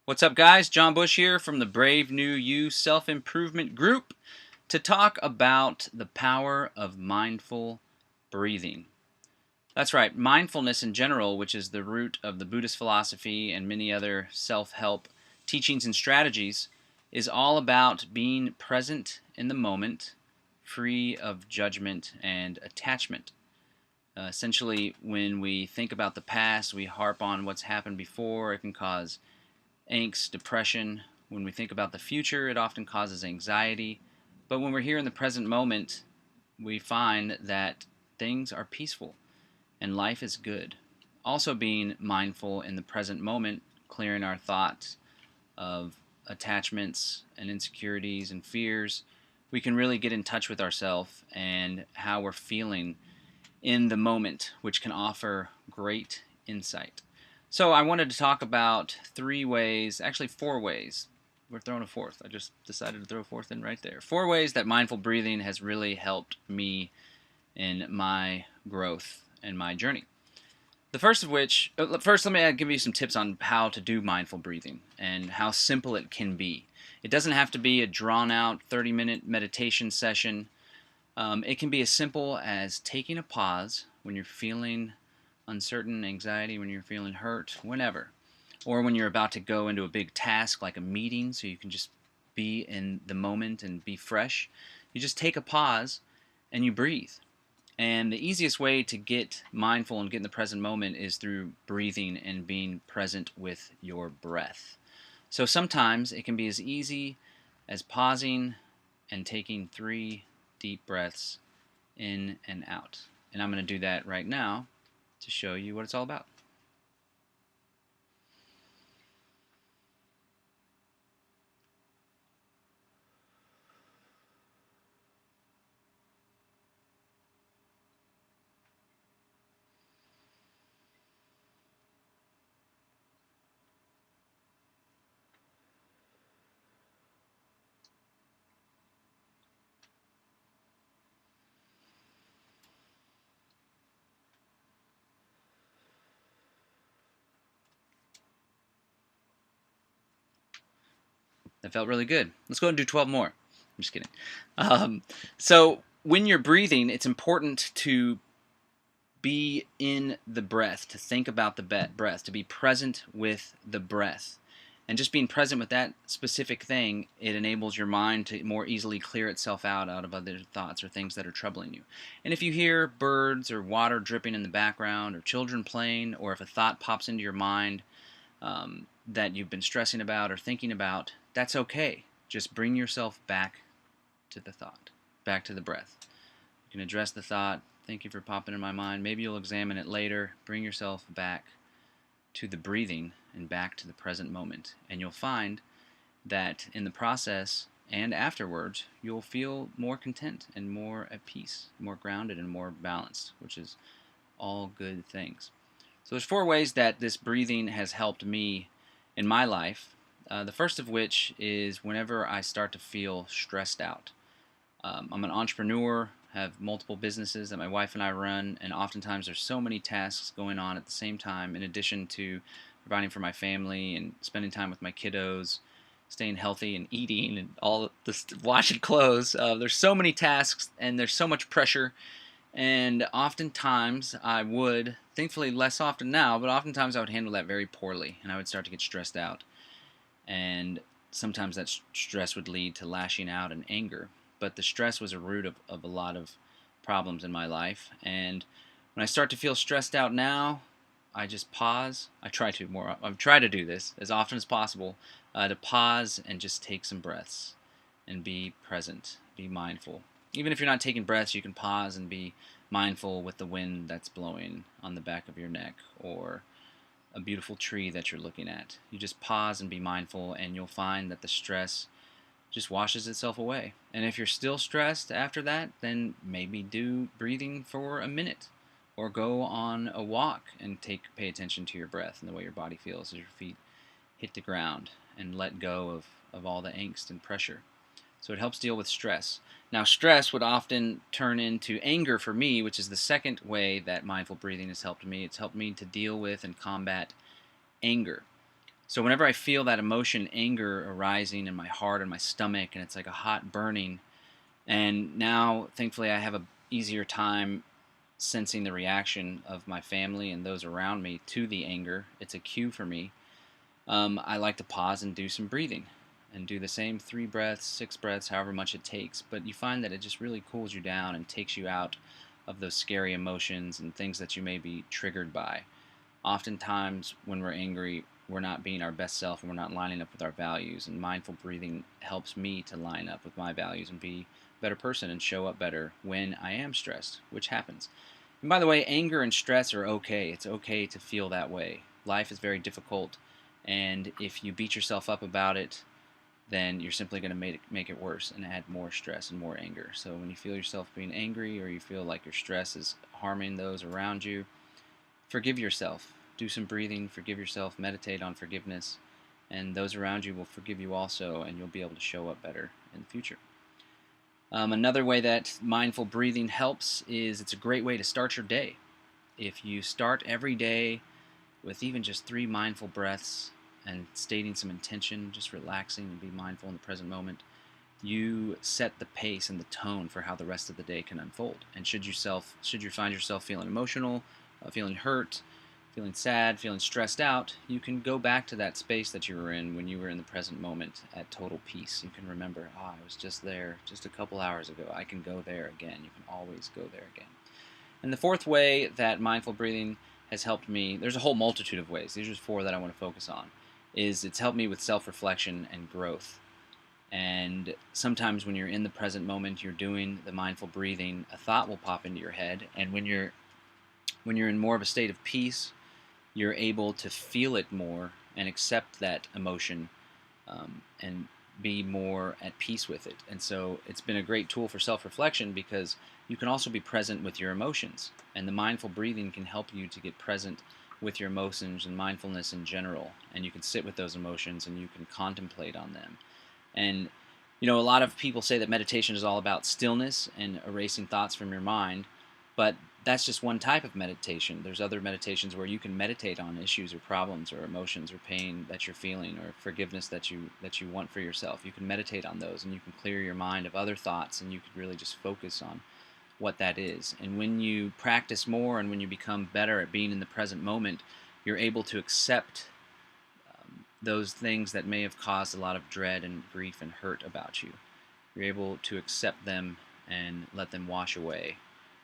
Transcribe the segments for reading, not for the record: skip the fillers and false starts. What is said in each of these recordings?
What's up, guys? John Bush here from the Brave New You Self Improvement Group to talk about the power of mindful breathing. That's right, mindfulness in general, which is the root of the Buddhist philosophy and many other self help teachings and strategies, is all about being present in the moment, free of judgment and attachment. Essentially, when we think about the past, we harp on what's happened before. It can cause angst, depression. When we think about the future, it often causes anxiety. But when we're here in the present moment, we find that things are peaceful and life is good. Also, being mindful in the present moment, clearing our thoughts of attachments and insecurities and fears, we can really get in touch with ourselves and how we're feeling in the moment, which can offer great insight. So I wanted to talk about 3 ways, actually 4 ways. We're throwing a fourth. I just decided to throw a fourth in right there. 4 ways that mindful breathing has really helped me in my growth and my journey. The first of which, first let me give you some tips on how to do mindful breathing and how simple it can be. It doesn't have to be a drawn out 30-minute meditation session. It can be as simple as taking a pause when you're feeling uncertain, anxiety, when you're feeling hurt, whenever. Or when you're about to go into a big task like a meeting, so you can just be in the moment and be fresh. You just take a pause and you breathe. And the easiest way to get mindful and get in the present moment is through breathing and being present with your breath. So sometimes it can be as easy as pausing and taking 3 deep breaths in and out. And I'm going to do that right now to show you what it's all about. That felt really good. Let's go and do 12 more. I'm just kidding. So when you're breathing, it's important to be in the breath, to think about the breath, to be present with the breath. And just being present with that specific thing, it enables your mind to more easily clear itself out of other thoughts or things that are troubling you. And if you hear birds or water dripping in the background or children playing, or if a thought pops into your mind that you've been stressing about or thinking about, that's okay. Just bring yourself back to the thought, back to the breath. You can address the thought. Thank you for popping in my mind. Maybe you'll examine it later. Bring yourself back to the breathing and back to the present moment. And you'll find that in the process and afterwards, you'll feel more content and more at peace, more grounded and more balanced, which is all good things. So there's 4 ways that this breathing has helped me in my life. The first of which is whenever I start to feel stressed out. I'm an entrepreneur, have multiple businesses that my wife and I run, and oftentimes there's so many tasks going on at the same time, in addition to providing for my family and spending time with my kiddos, staying healthy and eating and all this, washing clothes. There's so many tasks and there's so much pressure, and oftentimes I would, thankfully less often now, but oftentimes I would handle that very poorly, and I would start to get stressed out. And sometimes that stress would lead to lashing out and anger. But the stress was a root of a lot of problems in my life. And when I start to feel stressed out now, I just pause. I try to do this as often as possible, to pause and just take some breaths and be present, be mindful. Even if you're not taking breaths, you can pause and be mindful with the wind that's blowing on the back of your neck, or a beautiful tree that you're looking at. You just pause and be mindful, and you'll find that the stress just washes itself away. And if you're still stressed after that, then maybe do breathing for a minute, or go on a walk and pay attention to your breath and the way your body feels as your feet hit the ground, and let go of all the angst and pressure. So it helps deal with stress. Now, stress would often turn into anger for me, which is the second way that mindful breathing has helped me. It's helped me to deal with and combat anger. So whenever I feel that emotion, anger arising in my heart and my stomach, and it's like a hot burning, and now thankfully I have a easier time sensing the reaction of my family and those around me to the anger. It's a cue for me. I like to pause and do some breathing and do the same 3 breaths, 6 breaths, however much it takes. But you find that it just really cools you down and takes you out of those scary emotions and things that you may be triggered by. Oftentimes, when we're angry, we're not being our best self and we're not lining up with our values. And mindful breathing helps me to line up with my values and be a better person and show up better when I am stressed, which happens. And by the way, anger and stress are okay. It's okay to feel that way. Life is very difficult, and if you beat yourself up about it, then you're simply going to make it worse and add more stress and more anger. So when you feel yourself being angry or you feel like your stress is harming those around you, forgive yourself. Do some breathing, forgive yourself, meditate on forgiveness, and those around you will forgive you also, and you'll be able to show up better in the future. Another way that mindful breathing helps is it's a great way to start your day. If you start every day with even just 3 mindful breaths and stating some intention, just relaxing and be mindful in the present moment, you set the pace and the tone for how the rest of the day can unfold. And should you find yourself feeling emotional, feeling hurt, feeling sad, feeling stressed out, you can go back to that space that you were in when you were in the present moment at total peace. You can remember, I was just there just a couple hours ago. I can go there again. You can always go there again. And the fourth way that mindful breathing has helped me, there's a whole multitude of ways. These are just 4 that I want to focus on. Is it's helped me with self-reflection and growth. And sometimes when you're in the present moment, you're doing the mindful breathing, a thought will pop into your head, and when you're in more of a state of peace, you're able to feel it more and accept that emotion, and be more at peace with it. And so it's been a great tool for self-reflection because you can also be present with your emotions. And the mindful breathing can help you to get present with your emotions and mindfulness in general. And you can sit with those emotions and you can contemplate on them. And a lot of people say that meditation is all about stillness and erasing thoughts from your mind, but that's just one type of meditation. There's other meditations where you can meditate on issues or problems or emotions or pain that you're feeling or forgiveness that you want for yourself. You can meditate on those and you can clear your mind of other thoughts and you can really just focus on what that is. And when you practice more and when you become better at being in the present moment, you're able to accept those things that may have caused a lot of dread and grief and hurt about you. You're able to accept them and let them wash away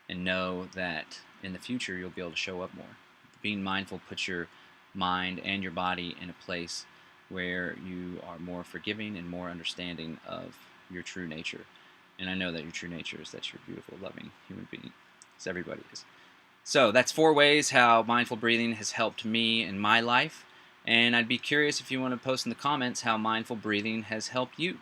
and know that in the future you'll be able to show up more. Being mindful puts your mind and your body in a place where you are more forgiving and more understanding of your true nature. And I know that your true nature is that you're a beautiful, loving human being, as everybody is. So that's 4 ways how mindful breathing has helped me in my life. And I'd be curious if you want to post in the comments how mindful breathing has helped you.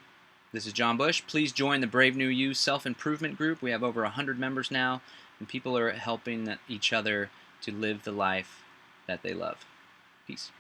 This is John Bush. Please join the Brave New You self-improvement group. We have over 100 members now, and people are helping each other to live the life that they love. Peace.